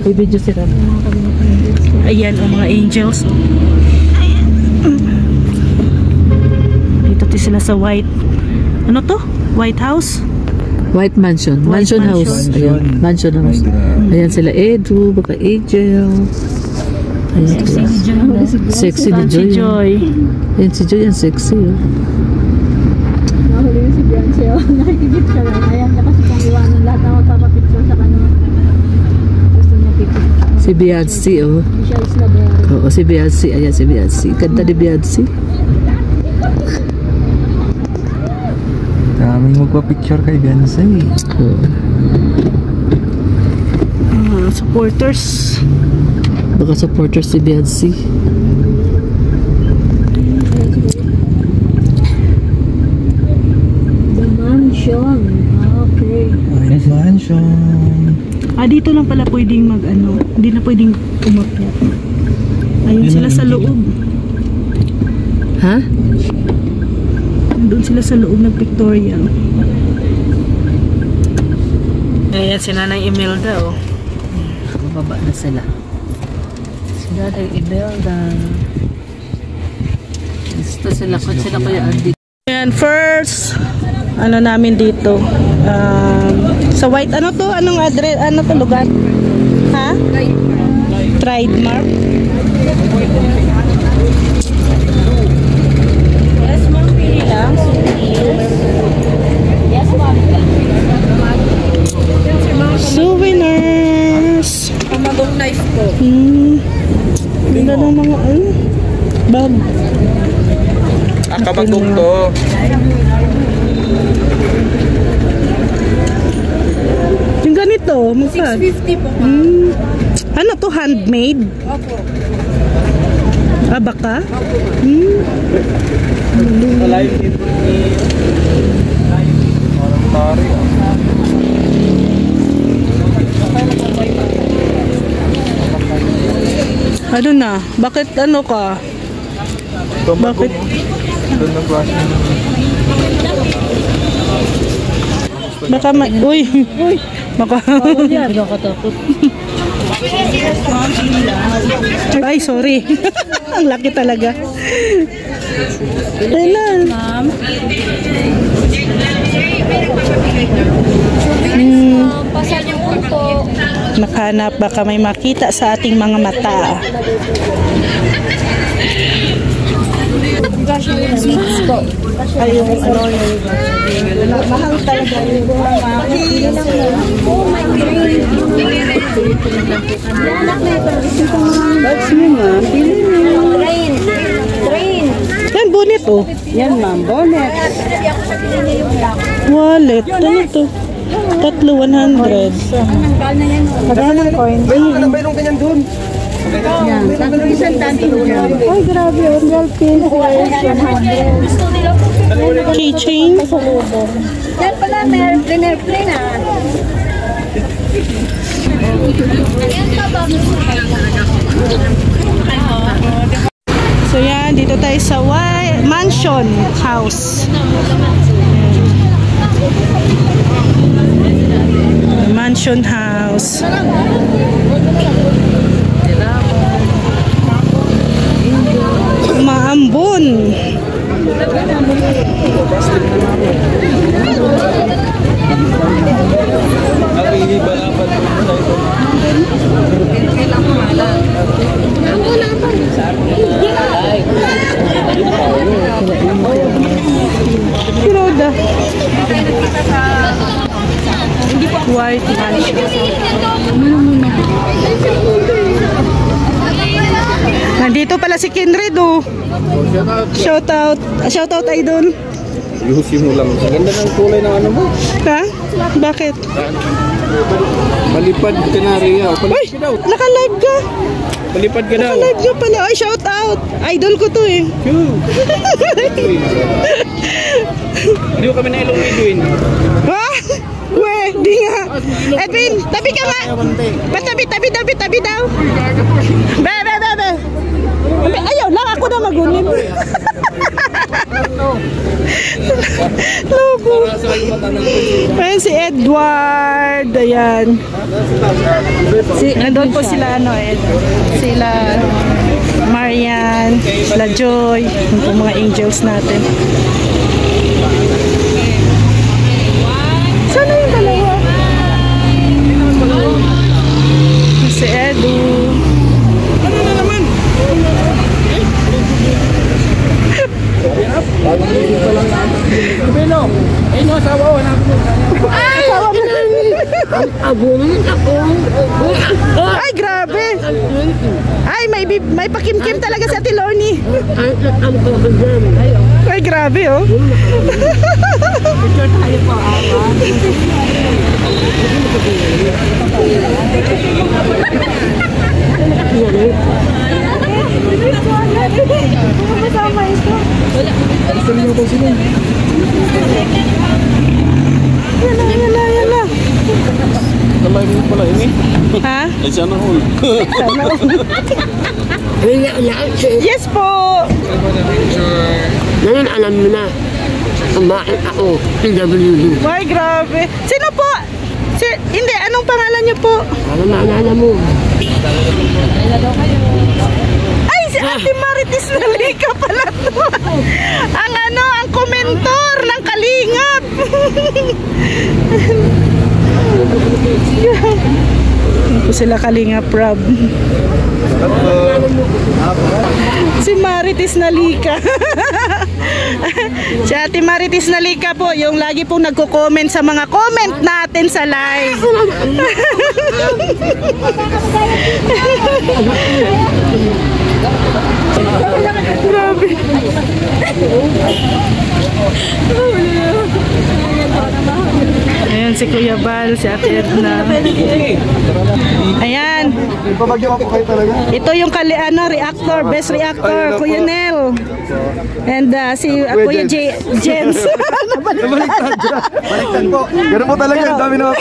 Bibidyo sila. Ayan ang mga angels. Dito sila sa white. Ano to? White House? White Mansion. Mansion House. Ayan. Mansion House. Ayan sila Edu, baka Angel. Ayan sila. Sexy ni Joy. Ayan si Joy, yan sexy. Nahuli yung si Beyonce. Nakikigit siya lang. Ayan niya kasi kung iwanan lahat na magpapapicture sa kanya. Gusto niya picture. Si Beyonce, oh. Michelle Slaberry. Oo, si Beyonce. Ayan si Beyonce. Ganda ni Beyonce. Daming magpa-picture kay Beyonce. Supporters. Baka supporters si Beyonce. The mansion. Okay. White Mansion. Dito lang pala pwedeng mag-ano. Hindi na pwedeng umakyat. Ayun sila sa loob. Ha? Doon sila sa loob ng pictorial. Ayan si Nanay Imelda, oh. Bababa na sila. Si Nanay Imelda. Gusto sila ko sila kaya Andy. Ayan, first ano namin dito. Sa white, ano to? Anong address? Ano to lugar? Ha? Trademark. Yes, ma'am. Pili lang. Yes, ma'am. Souvenirs. Kamagong knife ko. Ganda ng mga bag. Kamagong to. Yung ganito, magka? 650 po. Ano to? Handmade? Opo. Baka? Alive dito ni parang tari. Ano na? Bakit ano ka? Bakit? Doon na klase. Baka may... Uy! Baka... Ay, sorry. Ang laki talaga. Kailan? Pasal yung punto. Nakahanap, baka may makita sa ating mga mata. Ay, yung ano yung mahal talaga yung bags mo ma'am, pili mo. Train. Yan, bonnet oh. Yan ma'am, bonnet. Wallet, ano to? 3, 100. Magkano ng coin? Mayroon ganyan doon. Isang tanto yan. Ay, grabe. Real pin. Keychain. Yan pala, may play na. So yan, dito tayo sa Mansion House. Mansion House. Maambon. Piroda. White Mansion. Nandito pala si Kindred, oh. Shout out. Shout out, idol. Yusin mo lang. Ang ganda ng kulay ng ano mo. Ha? Bakit? Palipad Canaria. Uy! Naka-live ka! Palipad ka daw. Naka-live ka pala. Ay, shout out! Idol ko to eh. Hindi ko kami na ilong Edwin. Ha? We, di nga. Edwin, tabi ka nga. Tabi daw. Be. Ayaw lang ako na magunin. Loko. Ayan si Edward. Ayan. Nandun po sila, sila Marian, sila Joy. Yung po mga angels natin. Sana yung dalawa? Si Edu. Ano na naman? Belo, eh no, asawa ko. Ay, grabe. Ay, may pakimkim talaga si Ate Lorny. Ay, grabe, oh. Picture tayo po, Masama ito. Yan na. Kamay mo pala ini. Ha? Ay sana all. Yes po. Ngayon alam mo na, kumain ako, PWD. Ay, grabe. Sino po? Hindi, anong pangalan niyo po? Para maalala mo. Ay, si Ate Marites Nalika pala to. Ang komentor ng Kalingap. Po sila Kalingap Rob. Si Marites Nalika. Si Ate Marites Nalika po, yung lagi pong nagko-comment sa mga comment natin sa live. Grabe. Ayan si Kuya Bal, si Ate Edna. Ayan. Ito yung reactor, best reactor, Kuya Nel. And si Kuya Jens. Baliktad po. Ganun po talaga, ang dami naman.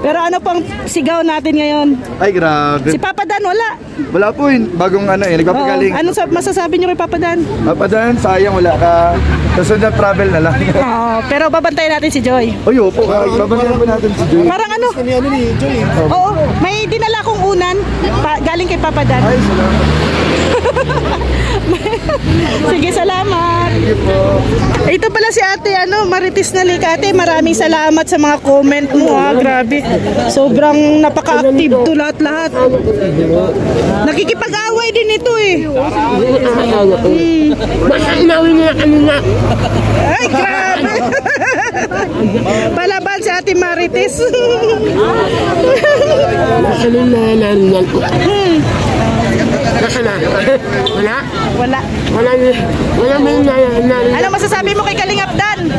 Pero ano pang sigaw natin ngayon? Ay, grabe. Si Papa Dan, wala. Wala po yun. Bagong nagpapagaling. Ano masasabi niyo kay Papa Dan? Papa Dan, sayang wala ka. Susunod na travel na lang. Pero babantayan natin si Joy. Oy, opo. Babantayan po natin si Joy. Parang ano? Ni Joy. Oo, may dinala kong unan galing kay Papa Dan. Ay, salamat. Sige, salamat. Sige po. Ito pala si Ate Marites Nalika. Ate, maraming salamat sa mga comment mo. Grabe. Sobrang napaka-active to lahat-lahat. Nakikipag-away din ito eh. Basta inawin nila kanina. Ay, grabe. Palaban si Ate Marites. Masalim na nariyan ko. Nasa na? Wala? Wala. Wala may nariyan. Ano masasabi mo kay Kalingap Dan?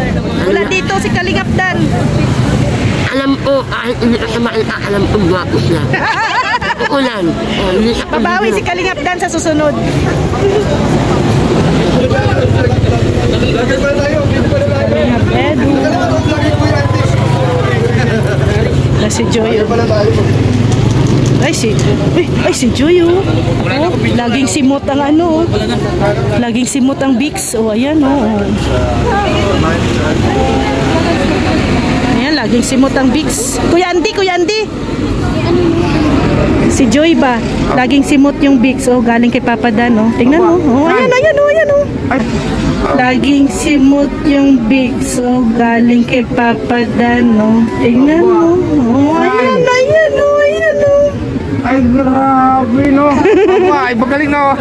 Wala dito si Kalingap Dan. Alam ko, kahit hindi ka sa makita, alam ko gwapo siya. Ulan. Babawi si Kalingap Dan sa susunod. Edu. Na si Joy. Ay si Joy oh. Laging simot ang laging simot ang Bix. Ayan Ayan, laging simot ang Bix. Kuya Andy. Si Joy ba? Laging simot yung Bix. Galing kay Papa Dan Tingnan mo. Ayan. Laging simot yung Bix. Galing kay Papa Dan Tingnan mo. Ayan. Ay, grabe, no? Ay, magaling na.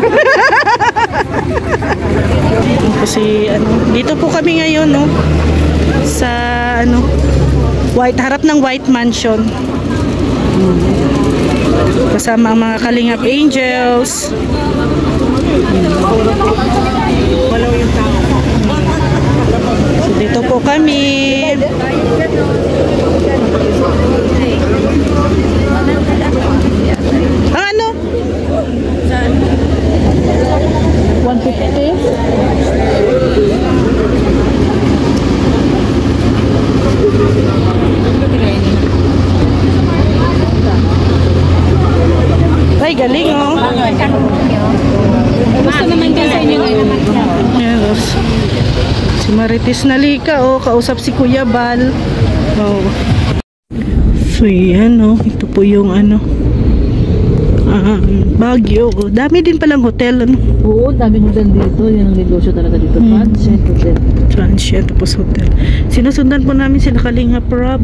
Dito po kami ngayon, sa harap ng White Mansion. Kasama ang mga Kalingap Angels. So, dito po kami. Ano? 150? Ay, galing Gusto naman din sa inyo ngayon. Si Marites Nalika, oh, kausap si Kuya Bal. Oh. So yan, oh, ito po yung ano, Baguio. Oh, dami din palang hotel, ano? Oo, daming hotel dito. Yan ang negosyo talaga dito. Transient hotel. Transient, tapos hotel. Sinusundan po namin sila Kalinga Prab.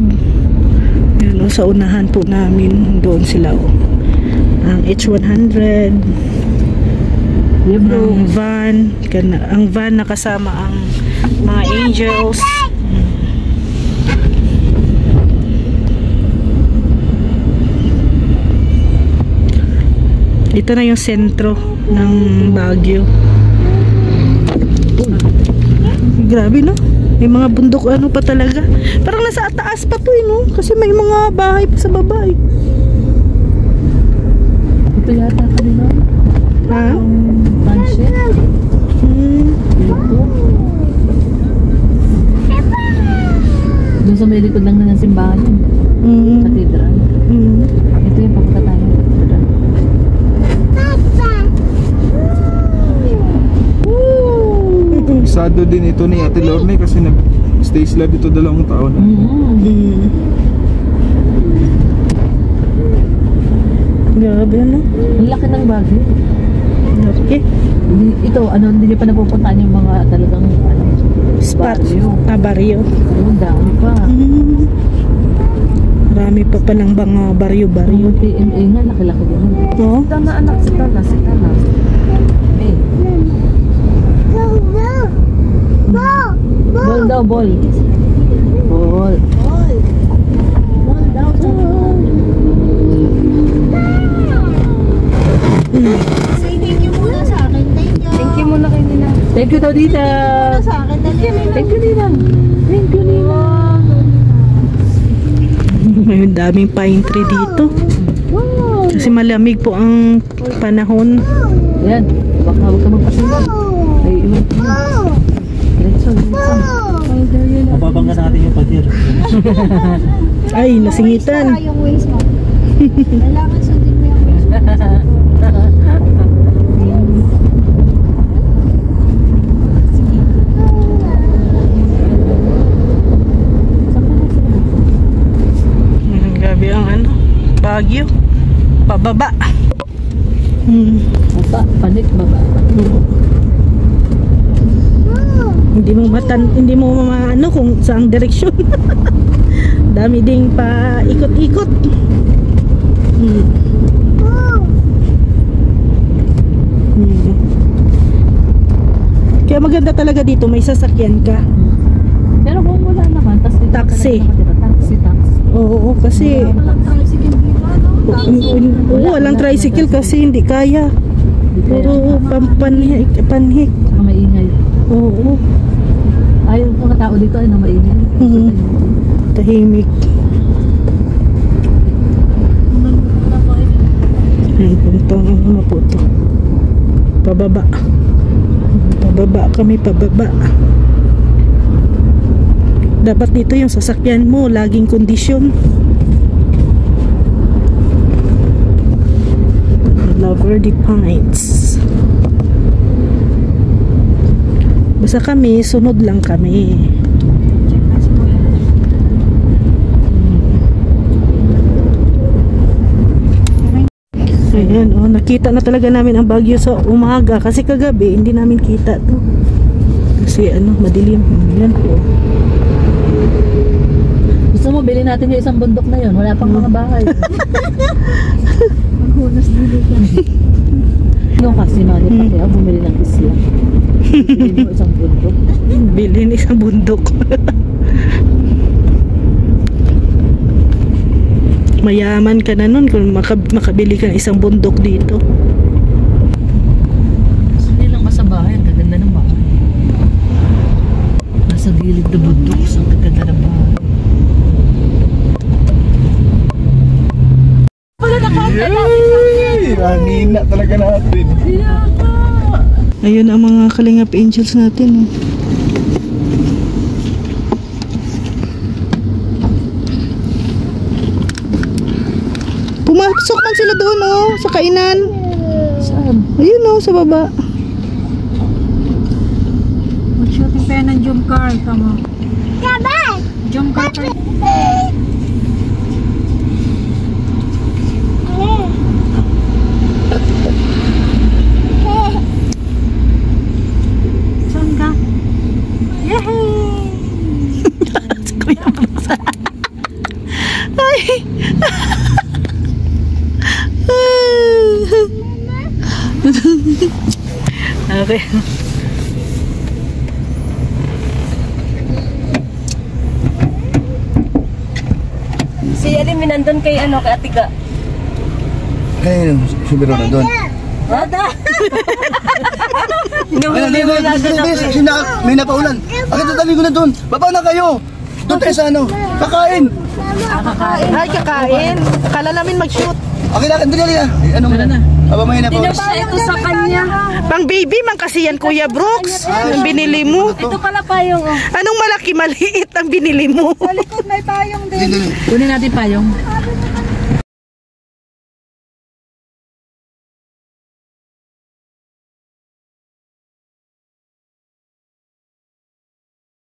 Yan, oh, sa unahan po namin. Doon sila, oh. Ang H100. Yeah, bro. Ang van. Ang van na kasama ang mga angels. Ito na yung sentro ng Baguio. Grabe, no? May mga bundok ano pa talaga. Parang nasa taas pa to, no? Kasi may mga bahay pa sa baba, eh. Ito yata kanina. Ha? Mansion. Ito. Doon sa may likod lang na ng simbahan yun. Cathedral. Ito yung papunta tayo. Sado din ito ni Ate Lorne kasi nag-stay sila dito 2 taon. Grabe, no? Ang laki ng Baguio. Okay. Ito, ano, hindi pa napupuntahan yung mga talagang ano, Spot. barrio. Barrio. Ang dami pa. Marami pa palang mga baryo-baryo. Yung PMA nga, laki-laki din. No? Tama anak, si Tala. Eh. Ball daw, ball. Ball. Thank you muna sa akin. Thank you muna kay Nina. Thank you daw, Dita. Sa akin. Thank you, Nina. Thank you, Nina. May daming pine tree dito. Kasi malamig po ang panahon. Yan. Baka huwag ka magpasingan. Ay, iwan ko na. Diretso. Mababangga natin yung padir. Ay, nasingitan. Yung waist mo. Kailangan sundin mo yung waist mo. Grabe ang ano, Baguio. Pababa. Baba, panik, baba. Hindi mo maano kung saang direksyon. Dami ding pa ikot-ikot. Kaya maganda talaga dito, may sasakyan ka. Pero kung wala naman, tas dito Taxi. Taxi. Oo, kasi Walang tricycle dito, ano? walang tricycle kasi hindi kaya. Puro panhik. Maingay. Oo. Ayaw mga tao dito ay na maingay. Tahimik. Ayun, puntang ano po ito. Pababa kami, pababa. Dapat dito yung sasakyan mo laging kondisyon. Laverde Pines. Basta kami, sunod lang kami. Ayan, oh, nakita na talaga namin ang Baguio sa umaga kasi kagabi hindi namin kita to. Kasi ano, madilim. Ayan po. Gusto mo, bilhin natin yung isang bundok na yun. Wala pang mga bahay. Maghunas dito ka. Yung kasi mali pa kaya bumili ng isla. Bilhin mo isang bundok. Bilhin isang bundok. Mayaman ka na nun kung makabili ka ng isang bundok dito. Hindi lang sa bahay. Ang gaganda ng bahay. Nasa gilid na bundok. Ang gaganda ng bahay. Hangina talaga natin. Ayun ang mga Kalingap Angels natin. Pumasok man sila doon, oh, sa kainan. Saan? Ayun, oh, sa baba. jump car, tama. Jump car tayo. Saan ka? Yehey! Ay. Okay. Si Elim nandun kay ano, kay Atiga. Kaya si Biro na doon. Wala. May napaulan. Akit natali ko na doon. Baba na kayo. Doon tayo sa ano. Kakain. Ay, kakain. Akala namin mag-shoot. Okay na, dali na. Ano mo na? Aba may napaulan. Ito sa kanya. Pang baby, man kasi yan, Kuya Brooks. Ang binili mo. Ito pala payong, oh. Anong malaki maliit ang binili mo? Sa likod may payong din. Kunin natin payong.